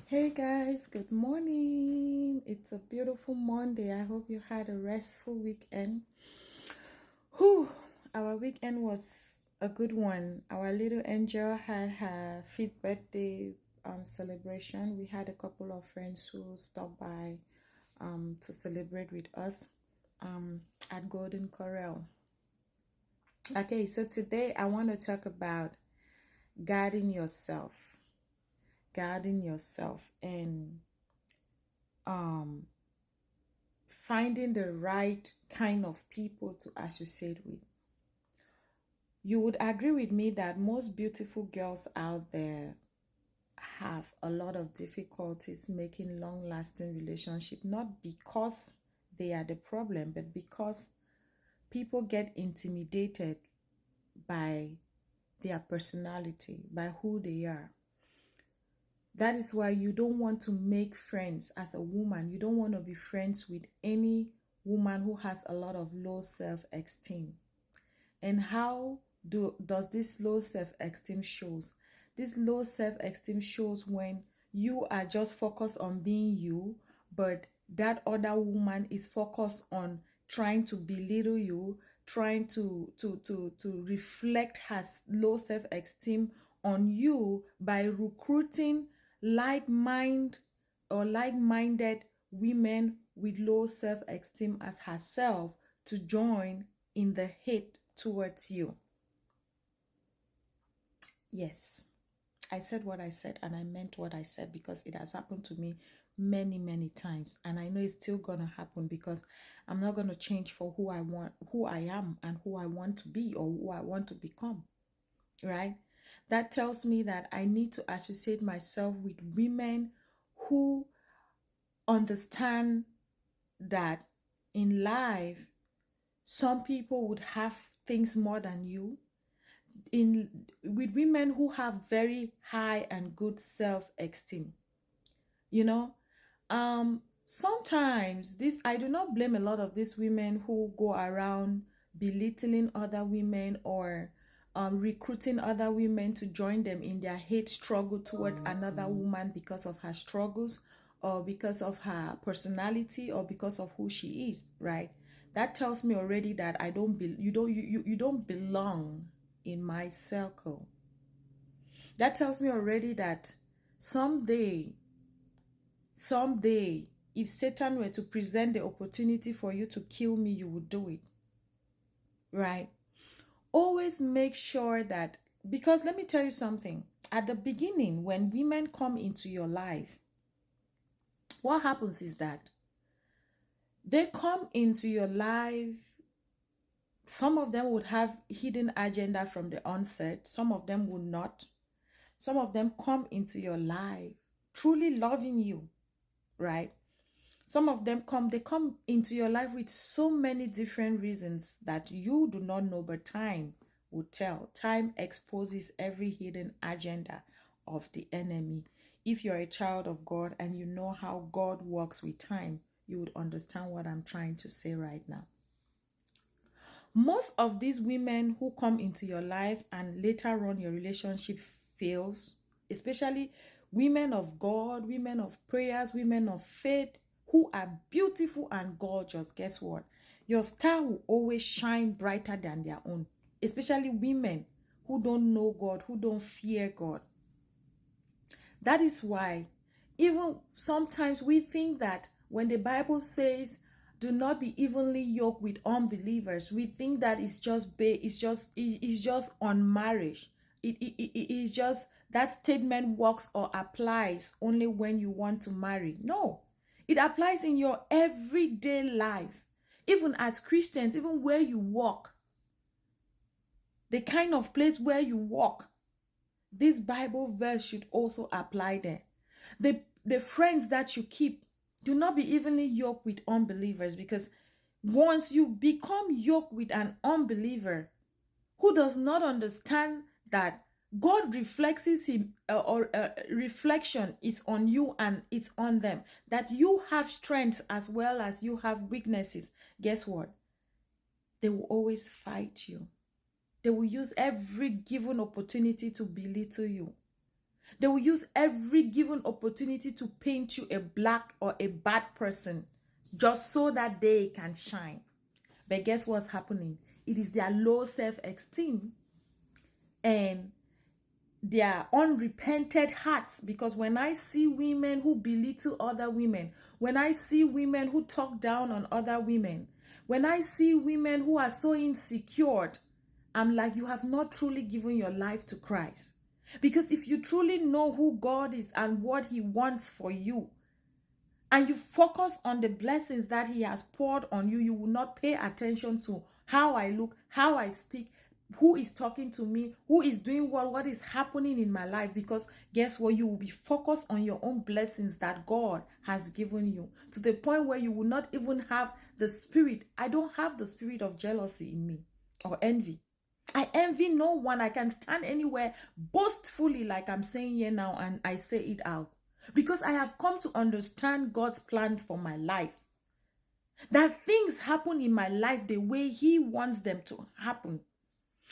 Hey guys, good morning. It's a beautiful Monday. I hope you had a restful weekend. Whew, our weekend was a good one. Our little angel had her 5th birthday celebration. We had a couple of friends who stopped by to celebrate with us at Golden Corral. Okay, so today I want to talk about guarding yourself. Guarding yourself and um finding the right kind of people to associate with. You would agree with me that most beautiful girls out there have a lot of difficulties making long-lasting relationship, not because they are the problem, but because people get intimidated by their personality, by who they are. That is why you don't want to make friends as a woman. You don't want to be friends with any woman who has a lot of low self-esteem. And how does this low self-esteem shows? This low self-esteem shows when you are just focused on being you, but that other woman is focused on trying to belittle you, trying to reflect her low self-esteem on you by recruiting like-minded women with low self-esteem as herself to join in the hate towards you. Yes, I said what I said and I meant what I said because it has happened to me many times, and I know it's still gonna happen because I'm not gonna change for who I am and who I want to be or who I want to become, right? That tells me that I need to associate myself with women who understand that in life some people would have things more than you, with women who have very high and good self-esteem. you know Sometimes this, I do not blame a lot of these women who go around belittling other women or recruiting other women to join them in their hate struggle towards another woman because of her struggles or because of her personality or because of who she is, right? That tells me already that I don't be you don't belong in my circle. That tells me already that someday, if Satan were to present the opportunity for you to kill me, you would do it, right? Always make sure that, because let me tell you something, at the beginning, when women come into your life, what happens is that they come into your life. Some of them would have hidden agenda from the onset, some of them would not. Some of them come into your life truly loving you, right? Some of them they come into your life with so many different reasons that you do not know, but time will tell. Time exposes every hidden agenda of the enemy. If you're a child of God and you know how God works with time, you would understand what I'm trying to say right now. Most of these women who come into your life and later on your relationship fails, especially women of God, women of prayers, women of faith, who are beautiful and gorgeous, guess what? Your star will always shine brighter than their own, especially women who don't know God, who don't fear God. That is why even sometimes we think that when the Bible says do not be evenly yoked with unbelievers, we think that it's just on marriage. It is just that statement works or applies only when you want to marry. No, it applies in your everyday life, even as Christians, even where you walk, the kind of place where you walk. This Bible verse should also apply there. The friends that you keep, do not be evenly yoked with unbelievers, because once you become yoked with an unbeliever who does not understand that God reflects him, reflection is on you and it's on them, that you have strengths as well as you have weaknesses, guess what? They will always fight you. They will use every given opportunity to belittle you. They will use every given opportunity to paint you a black or a bad person just so that they can shine. But guess what's happening? It is their low self-esteem and their unrepented hearts. Because when I see women who belittle other women, when I see women who talk down on other women, when I see women who are so insecure, I'm like, you have not truly given your life to Christ. Because if you truly know who God is and what he wants for you, and you focus on the blessings that he has poured on you, you will not pay attention to how I look, how I speak, who is talking to me, who is doing what is happening in my life. Because guess what? You will be focused on your own blessings that God has given you, to the point where you will not even have the spirit. I don't have the spirit of jealousy in me or envy. I envy no one. I can stand anywhere boastfully like I'm saying here now, and I say it out. Because I have come to understand God's plan for my life. That things happen in my life the way he wants them to happen.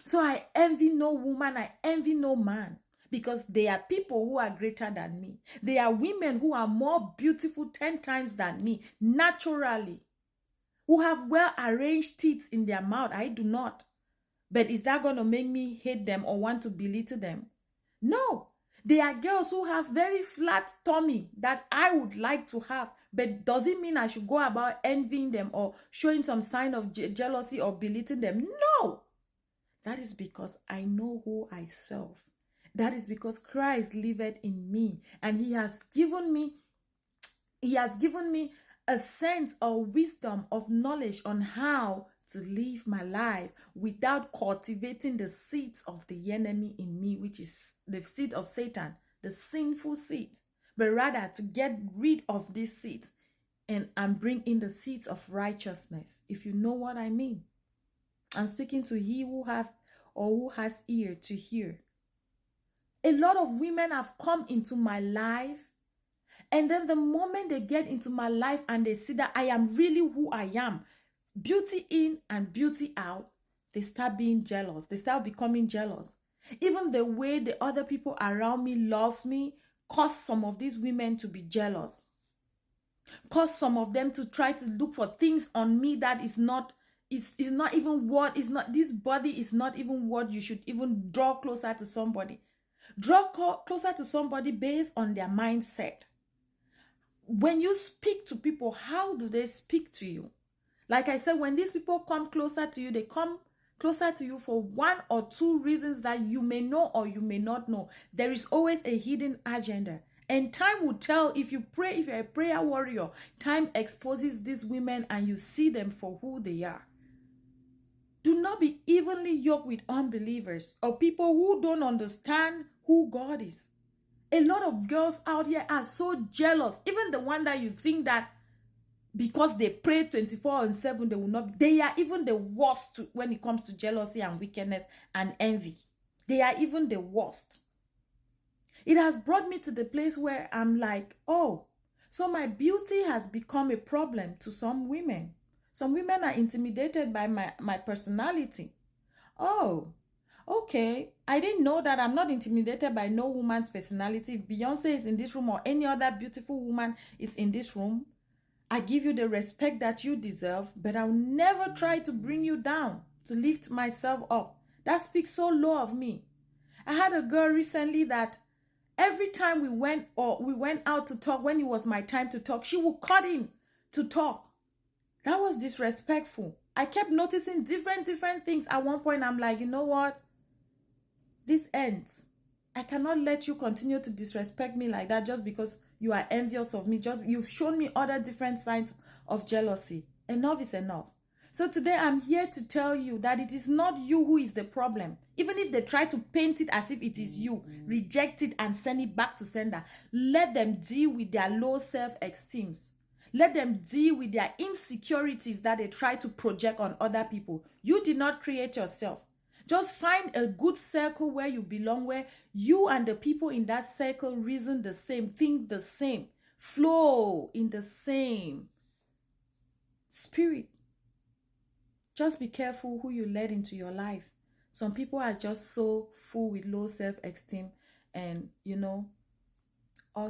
So I envy no woman, I envy no man. Because there are people who are greater than me. There are women who are more beautiful 10 times than me, naturally. Who have well-arranged teeth in their mouth. I do not. But is that going to make me hate them or want to belittle them? No. There are girls who have very flat tummy that I would like to have. But does it mean I should go about envying them or showing some sign of jealousy or belittling them? No. That is because I know who I serve. That is because Christ liveth in me. And he has given me a sense of wisdom, of knowledge on how to live my life without cultivating the seeds of the enemy in me, which is the seed of Satan, the sinful seed, but rather to get rid of these seeds and bring in the seeds of righteousness, if you know what I mean. I'm speaking to he who has ear to hear. A lot of women have come into my life, and then the moment they get into my life and they see that I am really who I am, beauty in and beauty out, they start being jealous. They start becoming jealous. Even the way the other people around me loves me cause some of these women to be jealous. Cause some of them to try to look for things on me that is not even what is not, this body is not even what you should even draw closer to somebody. Draw closer to somebody based on their mindset. When you speak to people, how do they speak to you? Like I said, when these people come closer to you, they come closer to you for one or two reasons that you may know or you may not know. There is always a hidden agenda. And time will tell. If you pray, if you're a prayer warrior, time exposes these women and you see them for who they are. Do not be evenly yoked with unbelievers or people who don't understand who God is. A lot of girls out here are so jealous. Even the one that you think that because they pray 24/7, they will not. They are even the worst when it comes to jealousy and wickedness and envy. They are even the worst. It has brought me to the place where I'm like, oh, so my beauty has become a problem to some women. Some women are intimidated by my personality. Oh, okay. I didn't know that. I'm not intimidated by no woman's personality. If Beyonce is in this room or any other beautiful woman is in this room, I give you the respect that you deserve, but I'll never try to bring you down, to lift myself up. That speaks so low of me. I had a girl recently that every time we went out to talk, when it was my time to talk, she would cut in to talk. That was disrespectful. I kept noticing different things. At one point, I'm like, you know what? This ends. I cannot let you continue to disrespect me like that just because you are envious of me. You've shown me other different signs of jealousy. Enough is enough. So today I'm here to tell you that it is not you who is the problem. Even if they try to paint it as if it is you, reject it and send it back to sender. Let them deal with their low self-esteem. Let them deal with their insecurities that they try to project on other people. You did not create yourself. Just find a good circle where you belong, where you and the people in that circle reason the same, think the same, flow in the same spirit. Just be careful who you let into your life. Some people are just so full with low self-esteem and, Also,